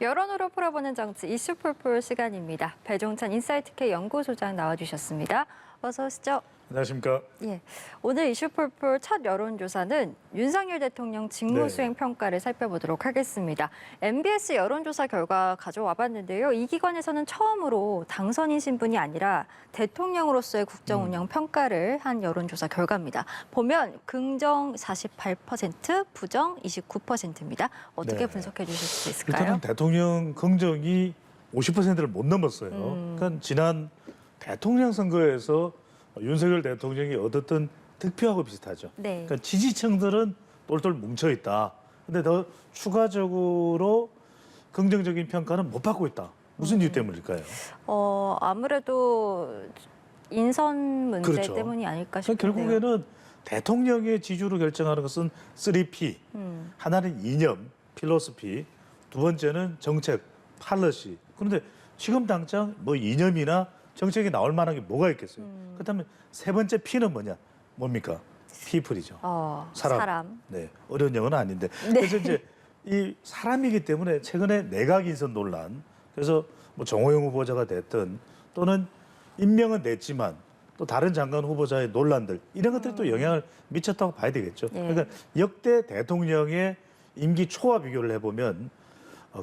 여론으로 풀어보는 정치 이슈 풀풀 시간입니다. 배종찬 인사이트K 연구소장 나와주셨습니다. 어서 오시죠. 안녕하십니까. 예, 오늘 이슈 풀풀 첫 여론조사는 윤석열 대통령 직무수행 평가를 살펴보도록 하겠습니다. MBS 여론조사 결과 가져와 봤는데요. 이 기관에서는 처음으로 당선인 신분이 아니라 대통령으로서의 국정운영 평가를 한 여론조사 결과입니다. 보면 긍정 48%, 부정 29%입니다. 어떻게 분석해 주실 수 있을까요? 일단은 대통령 긍정이 50%를 못 넘었어요. 그러니까 지난 대통령 선거에서 윤석열 대통령이 얻었던 득표하고 비슷하죠. 네. 그러니까 지지층들은 똘똘 뭉쳐 있다. 근데 더 추가적으로 긍정적인 평가는 못 받고 있다. 무슨 이유 때문일까요? 아무래도 인선 문제 그렇죠. 때문이 아닐까 그러니까 싶은데요. 결국에는 대통령의 지지율을 결정하는 것은 3P. 하나는 이념, 필로소피. 두 번째는 정책, 팔러시. 그런데 지금 당장 뭐 이념이나 정책이 나올 만한 게 뭐가 있겠어요? 그렇다면 세 번째 P는 뭐냐? 뭡니까? 피플이죠. 사람. 네, 어려운 영어는 아닌데. 네. 그래서 이제 이 사람이기 때문에 최근에 내각 인선 논란, 그래서 뭐 정호영 후보자가 됐든 또는 임명은 됐지만 또 다른 장관 후보자의 논란들 이런 것들이 또 영향을 미쳤다고 봐야 되겠죠. 예. 그러니까 역대 대통령의 임기 초와 비교를 해보면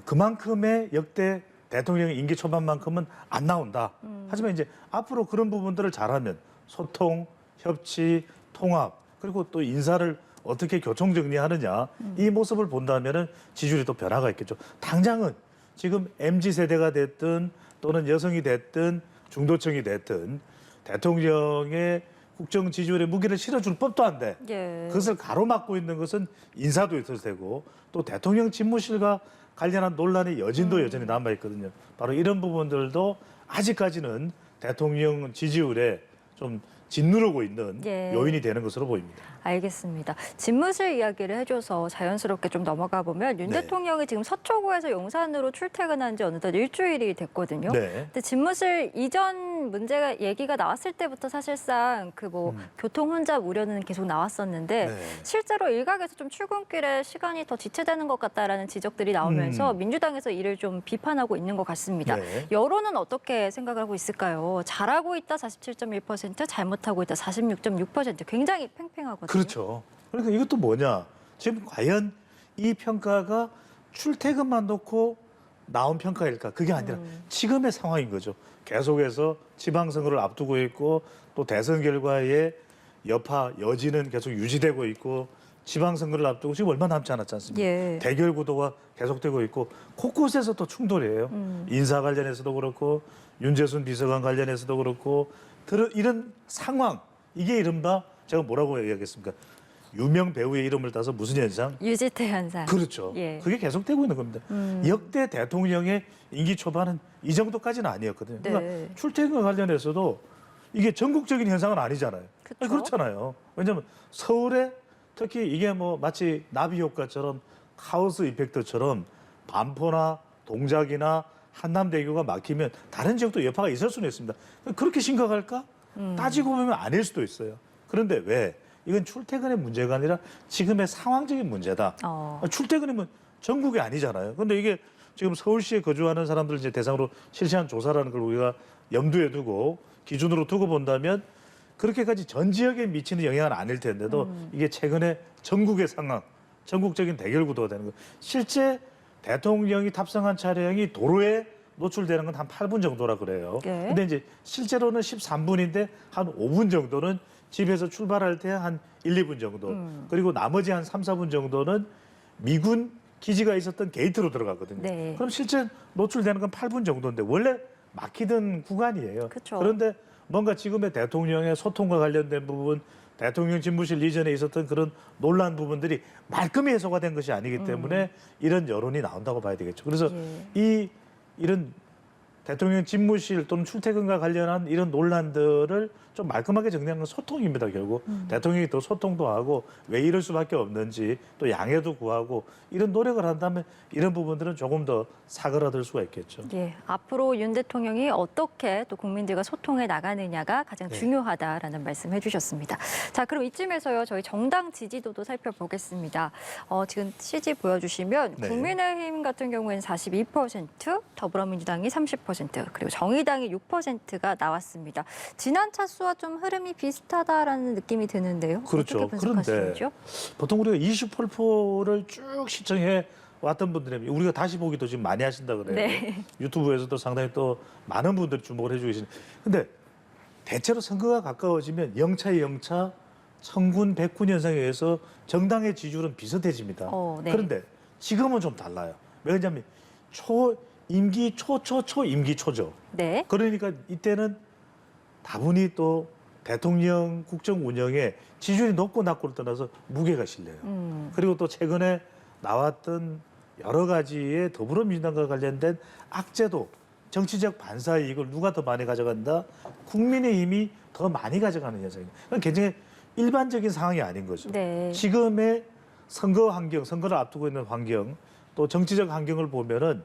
그만큼의 역대 대통령의 임기 초반만큼은 안 나온다. 하지만 이제 앞으로 그런 부분들을 잘하면 소통, 협치, 통합 그리고 또 인사를 어떻게 교통 정리하느냐 이 모습을 본다면은 지지율이 또 변화가 있겠죠. 당장은 지금 MZ 세대가 됐든 또는 여성이 됐든 중도층이 됐든 대통령의 국정 지지율에 무게를 실어줄 법도 한데 예. 그것을 가로막고 있는 것은 인사도 있을 테고 또 대통령 집무실과 관련한 논란의 여진도 여전히 남아있거든요. 바로 이런 부분들도 아직까지는 대통령 지지율에 좀 짓누르고 있는 예. 요인이 되는 것으로 보입니다. 알겠습니다. 집무실 이야기를 해줘서 자연스럽게 좀 넘어가 보면 윤 네. 대통령이 지금 서초구에서 용산으로 출퇴근한 지 어느덧 일주일이 됐거든요. 네. 근데 집무실 이전 문제가 얘기가 나왔을 때부터 사실상 그 뭐 교통 혼잡 우려는 계속 나왔었는데 네. 실제로 일각에서 좀 출근길에 시간이 더 지체되는 것 같다라는 지적들이 나오면서 민주당에서 이를 좀 비판하고 있는 것 같습니다. 네. 여론은 어떻게 생각하고 있을까요? 잘하고 있다 47.1%, 잘못하고 있다 46.6%. 굉장히 팽팽하거든요. 그렇죠. 그러니까 이것도 뭐냐. 지금 과연 이 평가가 출퇴근만 놓고 나온 평가일까? 그게 아니라 지금의 상황인 거죠. 계속해서 지방선거를 앞두고 있고 또 대선 결과의 여파, 여지는 계속 유지되고 있고 지방선거를 앞두고 지금 얼마 남지 않았지 않습니까? 예. 대결 구도가 계속되고 있고 곳곳에서 또 충돌이에요. 인사 관련해서도 그렇고 윤재순 비서관 관련해서도 그렇고 이런 상황 이게 이른바 제가 뭐라고 얘기하겠습니까? 유명 배우의 이름을 따서 무슨 현상? 유지태 현상. 그렇죠. 예. 그게 계속되고 있는 겁니다. 역대 대통령의 임기 초반은 이 정도까지는 아니었거든요. 네. 그러니까 출퇴근과 관련해서도 이게 전국적인 현상은 아니잖아요. 그쵸? 그렇잖아요. 왜냐하면 서울에 특히 이게 뭐 마치 나비 효과처럼 카오스 이펙트처럼 반포나 동작이나 한남대교가 막히면 다른 지역도 여파가 있을 수는 있습니다. 그렇게 심각할까? 따지고 보면 아닐 수도 있어요. 그런데 왜? 이건 출퇴근의 문제가 아니라 지금의 상황적인 문제다. 출퇴근이면 전국이 아니잖아요. 그런데 이게 지금 서울시에 거주하는 사람들 이제 대상으로 실시한 조사라는 걸 우리가 염두에 두고 기준으로 두고 본다면 그렇게까지 전 지역에 미치는 영향은 아닐 텐데도 이게 최근에 전국의 상황, 전국적인 대결 구도가 되는 거예요. 실제 대통령이 탑승한 차량이 도로에 노출되는 건 한 8분 정도라 그래요. 예. 근데 이제 실제로는 13분인데 한 5분 정도는 집에서 출발할 때 한 1, 2분 정도. 그리고 나머지 한 3, 4분 정도는 미군 기지가 있었던 게이트로 들어가거든요. 네. 그럼 실제 노출되는 건 8분 정도인데 원래 막히던 구간이에요. 그쵸. 그런데 뭔가 지금의 대통령의 소통과 관련된 부분, 대통령 집무실 이전에 있었던 그런 논란 부분들이 말끔히 해소가 된 것이 아니기 때문에 이런 여론이 나온다고 봐야 되겠죠. 그래서 예. 이런 대통령 집무실 또는 출퇴근과 관련한 이런 논란들을 좀 말끔하게 정리하는 건 소통입니다, 결국. 대통령이 더 소통도 하고 왜 이럴 수밖에 없는지 또 양해도 구하고 이런 노력을 한다면 이런 부분들은 조금 더 사그라들 수가 있겠죠. 예, 앞으로 윤 대통령이 어떻게 또 국민들과 소통해 나가느냐가 가장 네. 중요하다라는 말씀해 주셨습니다. 자, 그럼 이쯤에서요, 저희 정당 지지도도 살펴보겠습니다. 지금 CG 보여주시면 네. 국민의힘 같은 경우에는 42%, 더불어민주당이 30%, 그리고 정의당이 6%가 나왔습니다. 지난 차수와 좀 흐름이 비슷하다라는 느낌이 드는데요. 그렇죠. 어떻게 분석하시는지요? 보통 우리가 28%를 쭉 시청해 왔던 분들이 우리가 다시 보기도 지금 많이 하신다 그래요. 네. 유튜브에서도 상당히 또 많은 분들이 주목을 해주고 계시는. 근데 대체로 선거가 가까워지면 영차의 영차, 천군 백군 현상에 의해서 정당의 지지율은 비슷해집니다. 네. 그런데 지금은 좀 달라요. 왜냐하면 임기 초 임기 초죠. 네. 그러니까 이때는 다분히 또 대통령 국정 운영에 지지율이 높고 낮고를 떠나서 무게가 실려요. 그리고 또 최근에 나왔던 여러 가지의 더불어민주당과 관련된 악재도 정치적 반사 이익을 누가 더 많이 가져간다? 국민의힘이 더 많이 가져가는 현상이에요. 그건 굉장히 일반적인 상황이 아닌 거죠. 네. 지금의 선거 환경, 선거를 앞두고 있는 환경, 또 정치적 환경을 보면은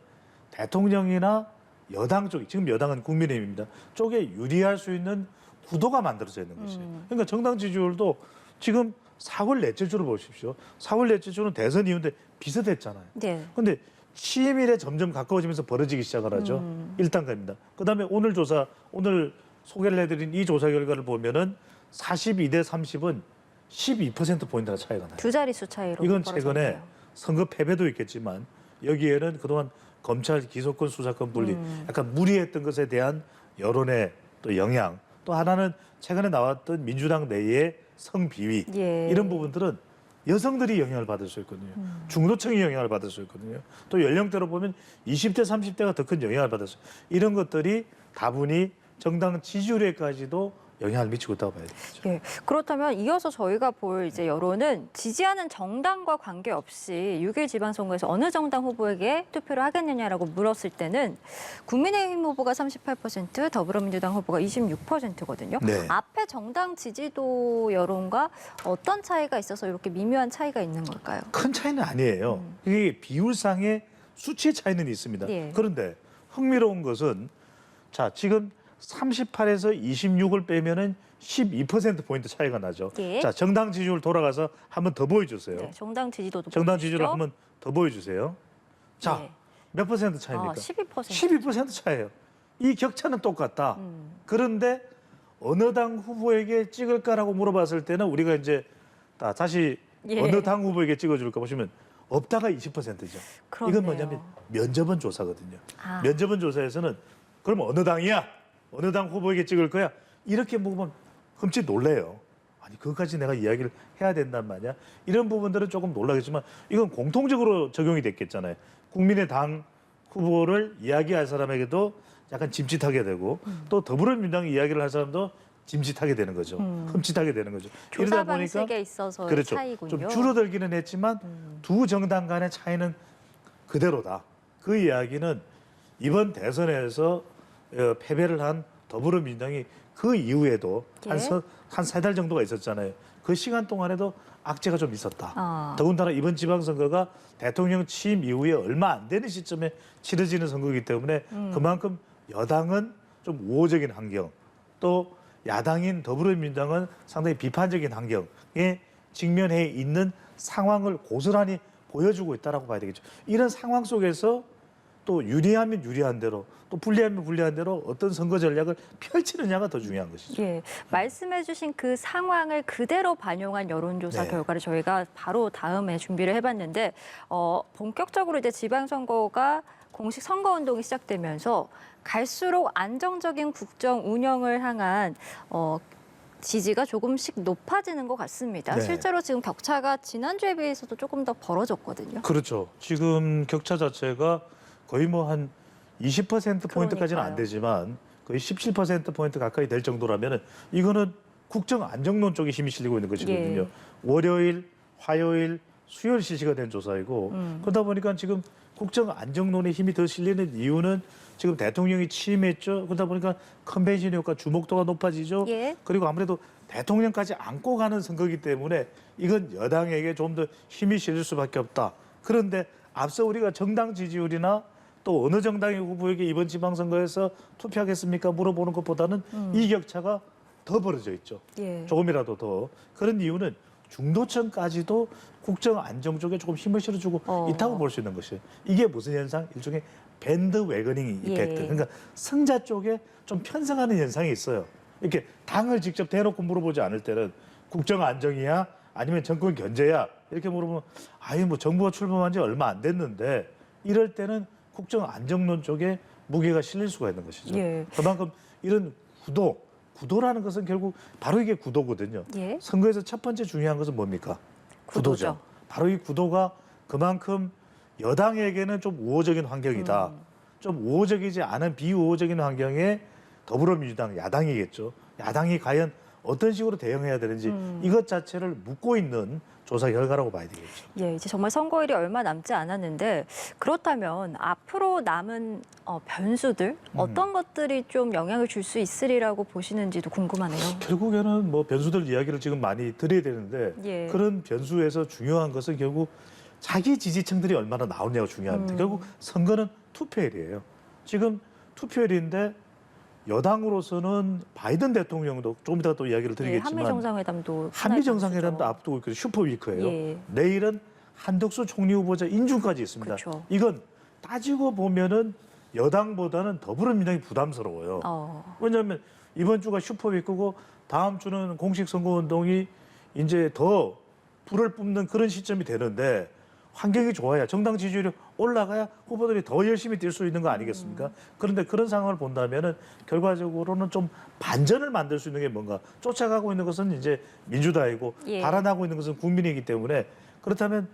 대통령이나 여당 쪽, 지금 여당은 국민의힘입니다. 쪽에 유리할 수 있는 구도가 만들어져 있는 것이에요. 그러니까 정당 지지율도 지금 4월 넷째 주를 보십시오. 4월 넷째 주는 대선 이후인데 비슷했잖아요. 네. 근데 취임일에 점점 가까워지면서 벌어지기 시작을 하죠. 1단계입니다. 그다음에 오늘 조사, 오늘 소개를 해드린 이 조사 결과를 보면은 42대 30은 12%포인트가 차이가 나요. 두 자릿수 차이로 이건 벌어졌네요. 최근에 선거 패배도 있겠지만 여기에는 그동안 검찰 기소권 수사권 분리 약간 무리했던 것에 대한 여론의 또 영향, 또 하나는 최근에 나왔던 민주당 내의 성비위 예. 이런 부분들은 여성들이 영향을 받을 수 있거든요. 중도층이 영향을 받을 수 있거든요. 또 연령대로 보면 20대, 30대가 더 큰 영향을 받을 수 있어요. 이런 것들이 다분히 정당 지지율에까지도 영향을 미치고 있다고 봐야 되겠죠. 예, 그렇다면 이어서 저희가 볼 이제 여론은 지지하는 정당과 관계없이 6일 지방선거에서 어느 정당 후보에게 투표를 하겠느냐라고 물었을 때는 국민의힘 후보가 38%, 더불어민주당 후보가 26%거든요. 네. 앞에 정당 지지도 여론과 어떤 차이가 있어서 이렇게 미묘한 차이가 있는 걸까요? 큰 차이는 아니에요. 이게 비율상의 수치의 차이는 있습니다. 예. 그런데 흥미로운 것은 자, 지금 38에서 26을 빼면은 12%포인트 차이가 나죠. 예. 자, 정당 지지율 돌아가서 한번 더 보여주세요. 네, 정당 지지도도 정당 보여주시죠. 지지율을 한번 더 보여주세요. 자, 네. 몇 퍼센트 차이입니까? 12%. 12% 차이예요. 이 격차는 똑같다. 그런데 어느 당 후보에게 찍을까라고 물어봤을 때는 우리가 이제 다시 예. 어느 당 후보에게 찍어줄까 보시면 없다가 20%죠. 그렇네요. 이건 뭐냐면 면접원 조사거든요. 아. 면접원 조사에서는 그럼 어느 당이야? 어느 당 후보에게 찍을 거야? 이렇게 물으면 흠칫 놀래요. 아니 그것까지 내가 이야기를 해야 된단 말이야. 이런 부분들은 조금 놀라겠지만 이건 공통적으로 적용이 됐겠잖아요. 국민의 당 후보를 이야기할 사람에게도 약간 짐짓하게 되고 또 더불어민주당 이야기를 할 사람도 짐짓하게 되는 거죠. 흠칫하게 되는 거죠. 조사 방식에 있어서의 그렇죠. 차이군요. 좀 줄어들기는 했지만 두 정당 간의 차이는 그대로다. 그 이야기는 이번 대선에서 패배를 한 더불어민주당이 그 이후에도 예. 한 세 달 정도가 있었잖아요. 그 시간 동안에도 악재가 좀 있었다. 아. 더군다나 이번 지방선거가 대통령 취임 이후에 얼마 안 되는 시점에 치러지는 선거이기 때문에 그만큼 여당은 좀 우호적인 환경, 또 야당인 더불어민주당은 상당히 비판적인 환경에 직면해 있는 상황을 고스란히 보여주고 있다라고 봐야 되겠죠. 이런 상황 속에서 또 유리하면 유리한 대로 또 불리하면 불리한 대로 어떤 선거 전략을 펼치느냐가 더 중요한 것이죠. 예, 말씀해주신 그 상황을 그대로 반영한 여론조사 네. 결과를 저희가 바로 다음에 준비를 해봤는데 본격적으로 이제 지방선거가 공식 선거운동이 시작되면서 갈수록 안정적인 국정 운영을 향한 지지가 조금씩 높아지는 것 같습니다. 네. 실제로 지금 격차가 지난주에 비해서도 조금 더 벌어졌거든요. 그렇죠. 지금 격차 자체가 거의 뭐 한 20%포인트까지는 안 그러니까요. 되지만 거의 17%포인트 가까이 될 정도라면 이거는 국정 안정론 쪽에 힘이 실리고 있는 것이거든요. 예. 월요일, 화요일, 수요일 실시가 된 조사이고 그러다 보니까 지금 국정 안정론에 힘이 더 실리는 이유는 지금 대통령이 취임했죠. 그러다 보니까 컨벤션 효과 주목도가 높아지죠. 예. 그리고 아무래도 대통령까지 안고 가는 선거이기 때문에 이건 여당에게 좀 더 힘이 실릴 수밖에 없다. 그런데 앞서 우리가 정당 지지율이나 또 어느 정당의 후보에게 이번 지방선거에서 투표하겠습니까? 물어보는 것보다는 이 격차가 더 벌어져 있죠. 예. 조금이라도 더. 그런 이유는 중도층까지도 국정 안정 쪽에 조금 힘을 실어주고 있다고 볼 수 있는 것이에요. 이게 무슨 현상? 일종의 밴드 웨거닝 이펙트. 예. 그러니까 승자 쪽에 좀 편승하는 현상이 있어요. 이렇게 당을 직접 대놓고 물어보지 않을 때는 국정 안정이야? 아니면 정권 견제야? 이렇게 물어보면 아예 뭐 정부가 출범한 지 얼마 안 됐는데 이럴 때는 국정 안정론 쪽에 무게가 실릴 수가 있는 것이죠. 예. 그만큼 이런 구도라는 것은 결국 바로 이게 구도거든요. 예. 선거에서 첫 번째 중요한 것은 뭡니까? 구도죠. 바로 이 구도가 그만큼 여당에게는 좀 우호적인 환경이다. 좀 우호적이지 않은 비우호적인 환경에 더불어민주당 야당이겠죠. 야당이 과연 어떤 식으로 대응해야 되는지 이것 자체를 묻고 있는 조사 결과라고 봐야 되겠죠. 예, 이제 정말 선거일이 얼마 남지 않았는데 그렇다면 앞으로 남은 변수들 어떤 것들이 좀 영향을 줄 수 있으리라고 보시는지도 궁금하네요. 결국에는 뭐 변수들 이야기를 지금 많이 드려야 되는데 예. 그런 변수에서 중요한 것은 결국 자기 지지층들이 얼마나 나오냐가 중요합니다. 결국 선거는 투표일이에요. 지금 투표일인데 여당으로서는 바이든 대통령도 조금 이따 또 이야기를 예, 드리겠지만 한미 정상회담도 한미 정상회담도 앞두고 있고 슈퍼위크예요. 예. 내일은 한덕수 총리 후보자 인준까지 있습니다. 그쵸. 이건 따지고 보면은 여당보다는 더불어민주당이 부담스러워요. 왜냐하면 이번 주가 슈퍼위크고 다음 주는 공식 선거운동이 이제 더 불을 뿜는 그런 시점이 되는데 환경이 좋아야 정당 지지율이 올라가야 후보들이 더 열심히 뛸 수 있는 거 아니겠습니까? 그런데 그런 상황을 본다면은 결과적으로는 좀 반전을 만들 수 있는 게 뭔가 쫓아가고 있는 것은 이제 민주당이고 예. 달아나고 있는 것은 국민이기 때문에 그렇다면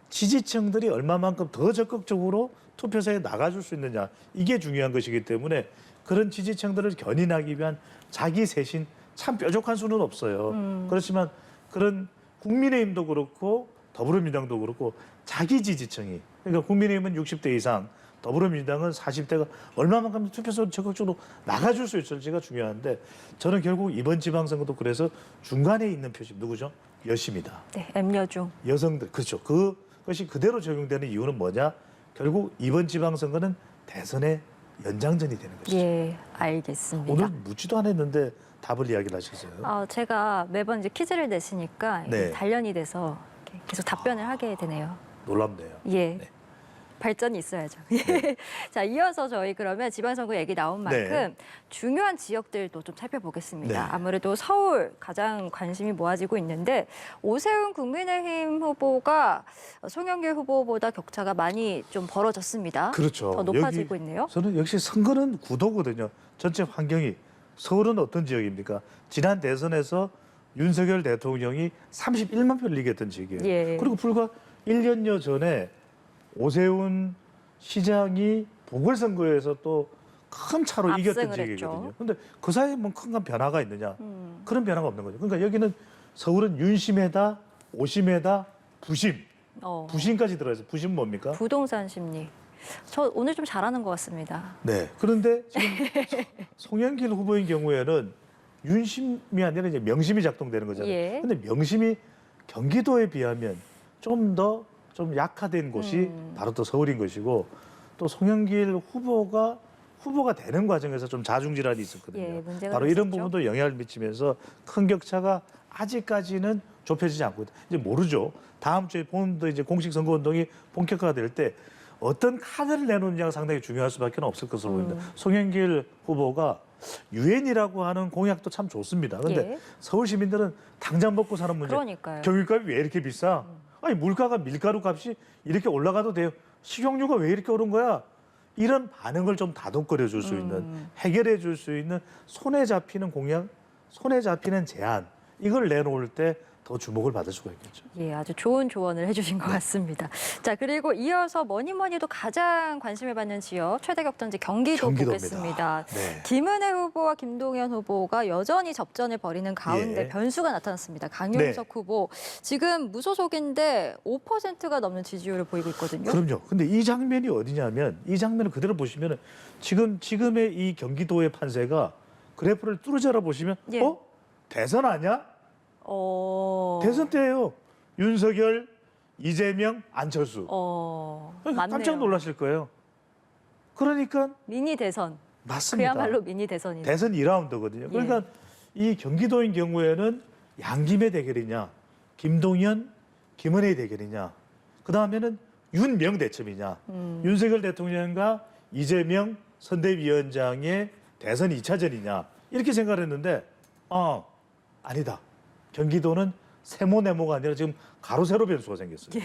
지지층들이 얼마만큼 더 적극적으로 투표소에 나가줄 수 있느냐 이게 중요한 것이기 때문에 그런 지지층들을 견인하기 위한 자기 쇄신 참 뾰족한 수는 없어요. 그렇지만 그런 국민의힘도 그렇고 더불어민주당도 그렇고 자기 지지층이 그러니까 국민의힘은 60대 이상 더불어민주당은 40대가 얼마만큼 투표소를 적극적으로 나가줄 수 있을지가 중요한데 저는 결국 이번 지방선거도 그래서 중간에 있는 표심 누구죠? 여심이다. 네, M여중. 여성들 그렇죠. 그것이 그대로 적용되는 이유는 뭐냐? 결국 이번 지방선거는 대선의 연장전이 되는 것이죠. 예, 알겠습니다. 오늘 묻지도 않았는데 답을 이야기를 하셨어요. 제가 매번 이제 퀴즈를 내시니까 이게 네. 단련이 돼서 이렇게 계속 답변을 하게 되네요. 놀랍네요. 예. 네. 발전이 있어야죠. 자, 이어서 저희 그러면 지방선거 얘기 나온 만큼 네. 중요한 지역들도 좀 살펴보겠습니다. 네. 아무래도 서울 가장 관심이 모아지고 있는데 오세훈 국민의힘 후보가 송영길 후보보다 격차가 많이 좀 벌어졌습니다. 그렇죠. 더 높아지고 있네요. 저는 역시 선거는 구도거든요. 전체 환경이. 서울은 어떤 지역입니까? 지난 대선에서 윤석열 대통령이 31만 표를 이겼던 지역이에요. 예. 그리고 불과 1년여 전에 오세훈 시장이 보궐선거에서 또 큰 차로 이겼던 압승을 지역이거든요. 그런데 그 사이에 뭐 큰 변화가 있느냐? 그런 변화가 없는 거죠. 그러니까 여기는 서울은 윤심에다 오심에다 부심, 부심까지 들어있어요. 부심은 뭡니까? 부동산 심리. 저 오늘 좀 잘하는 것 같습니다. 네. 그런데 지금 송영길 후보인 경우에는 윤심이 아니라 이제 명심이 작동되는 거잖아요. 예. 근데 명심이 경기도에 비하면 좀 더 좀 약화된 곳이 바로 또 서울인 것이고 또 송영길 후보가 되는 과정에서 좀 자중질환이 있었거든요. 예, 문제가 바로 이런 있었죠. 부분도 영향을 미치면서 큰 격차가 아직까지는 좁혀지지 않고 있다. 이제 모르죠. 다음 주에 본도 이제 공식 선거 운동이 본격화가 될 때 어떤 카드를 내놓느냐가 상당히 중요할 수밖에 없을 것으로 보입니다. 송영길 후보가 유엔이라고 하는 공약도 참 좋습니다. 그런데 예. 서울 시민들은 당장 먹고 사는 문제. 그러니까요. 경유값이 왜 이렇게 비싸? 아니 물가가 밀가루 값이 이렇게 올라가도 돼요. 식용유가 왜 이렇게 오른 거야? 이런 반응을 좀 다독거려 줄 수 있는 해결해 줄 수 있는 손에 잡히는 공약, 손에 잡히는 제안 이걸 내놓을 때 더 주목을 받을 수가 있겠죠. 예, 아주 좋은 조언을 해주신 것 같습니다. 자, 그리고 이어서 뭐니도 가장 관심을 받는 지역 최대 격전지 경기도 경기도입니다. 보겠습니다. 네. 김은혜 후보와 김동연 후보가 여전히 접전을 벌이는 가운데 예. 변수가 나타났습니다. 강용석 후보 지금 무소속인데 5%가 넘는 지지율을 보이고 있거든요. 그럼요. 근데 이 장면이 어디냐면 이 장면을 그대로 보시면 지금의 이 경기도의 판세가 그래프를 뚫어져라 보시면 예. 대선 아니야? 대선 때예요. 윤석열, 이재명, 안철수. 맞네요. 깜짝 놀라실 거예요. 그러니까 미니 대선. 맞습니다. 그야말로 미니 대선이죠. 대선 2라운드거든요. 그러니까 이 경기도인 경우에는 양김의 대결이냐, 김동연, 김은혜의 대결이냐, 그 다음에는 윤명 대첩이냐, 윤석열 대통령과 이재명 선대위원장의 대선 2차전이냐 이렇게 생각을 했는데 아니다. 경기도는 세모네모가 아니라 지금 가로세로 변수가 생겼어요.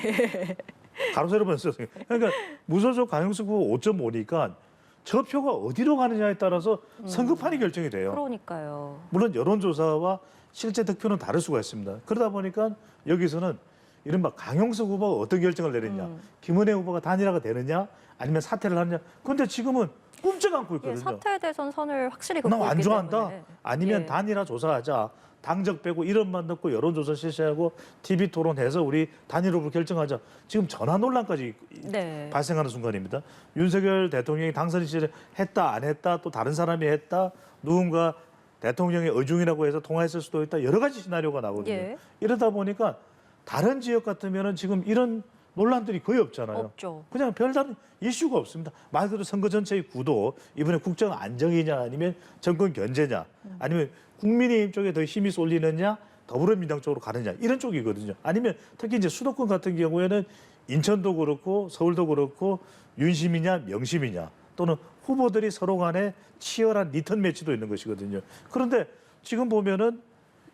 가로세로 변수가 생겼어요. 그러니까 무소속 강용석 후보 5.5니까 저 표가 어디로 가느냐에 따라서 선거판이 결정이 돼요. 그러니까요. 물론 여론조사와 실제 득표는 다를 수가 있습니다. 그러다 보니까 여기서는 이른바 강용석 후보가 어떤 결정을 내리냐, 김은혜 후보가 단일화가 되느냐, 아니면 사퇴를 하느냐. 그런데 지금은 꿈쩍 않고 있거든요. 사퇴에 대해선 선을 확실히 나 긋고 안 있기 좋아한다. 때문에. 아니면 예. 단일화 조사하자. 당적 빼고 이름만 넣고 여론조사 실시하고 TV 토론해서 우리 단일 후보 결정하자. 지금 전화 논란까지 네. 발생하는 순간입니다. 윤석열 대통령이 당선 시절에 했다 안 했다 또 다른 사람이 했다 누군가 대통령의 의중이라고 해서 통화했을 수도 있다 여러 가지 시나리오가 나거든요. 예. 이러다 보니까 다른 지역 같으면은 지금 이런 논란들이 거의 없잖아요. 없죠. 그냥 별다른 이슈가 없습니다. 말 그대로 선거 전체의 구도 이번에 국정 안정이냐 아니면 정권 견제냐 아니면 국민의힘 쪽에 더 힘이 쏠리느냐 더불어민주당 쪽으로 가느냐 이런 쪽이거든요. 아니면 특히 이제 수도권 같은 경우에는 인천도 그렇고 서울도 그렇고 윤심이냐 명심이냐 또는 후보들이 서로 간에 치열한 리턴 매치도 있는 것이거든요. 그런데 지금 보면은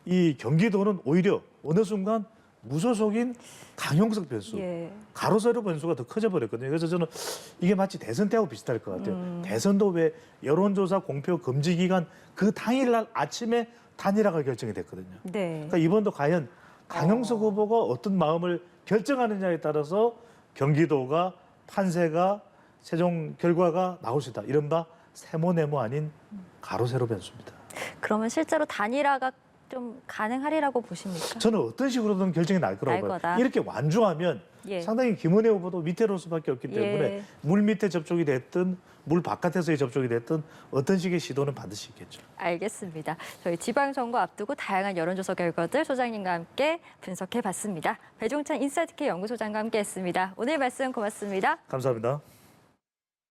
이 경기도는 오히려 어느 순간 무소속인 강용석 변수, 예. 가로세로 변수가 더 커져 버렸거든요. 그래서 저는 이게 마치 대선 때하고 비슷할 것 같아요. 대선도 왜 여론조사 공표 금지 기간 그 당일날 아침에 단일화가 결정이 됐거든요. 네. 그러니까 이번도 과연 강용석 후보가 어떤 마음을 결정하느냐에 따라서 경기도가 판세가 최종 결과가 나올 수 있다. 이른바 세모네모 아닌 가로세로 변수입니다. 그러면 실제로 단일화가 좀 가능하리라고 보십니까? 저는 어떤 식으로든 결정이 날 거라고 날 봐요. 거다. 이렇게 완주하면 예. 상당히 김은혜 후보도 밑에로 수밖에 없기 때문에 예. 물 밑에 접촉이 됐든 물 바깥에서의 접촉이 됐든 어떤 식의 시도는 반드시 있겠죠. 알겠습니다. 저희 지방선거 앞두고 다양한 여론조사 결과들 소장님과 함께 분석해봤습니다. 배종찬 인사이트K 연구소장과 함께했습니다. 오늘 말씀 고맙습니다. 감사합니다.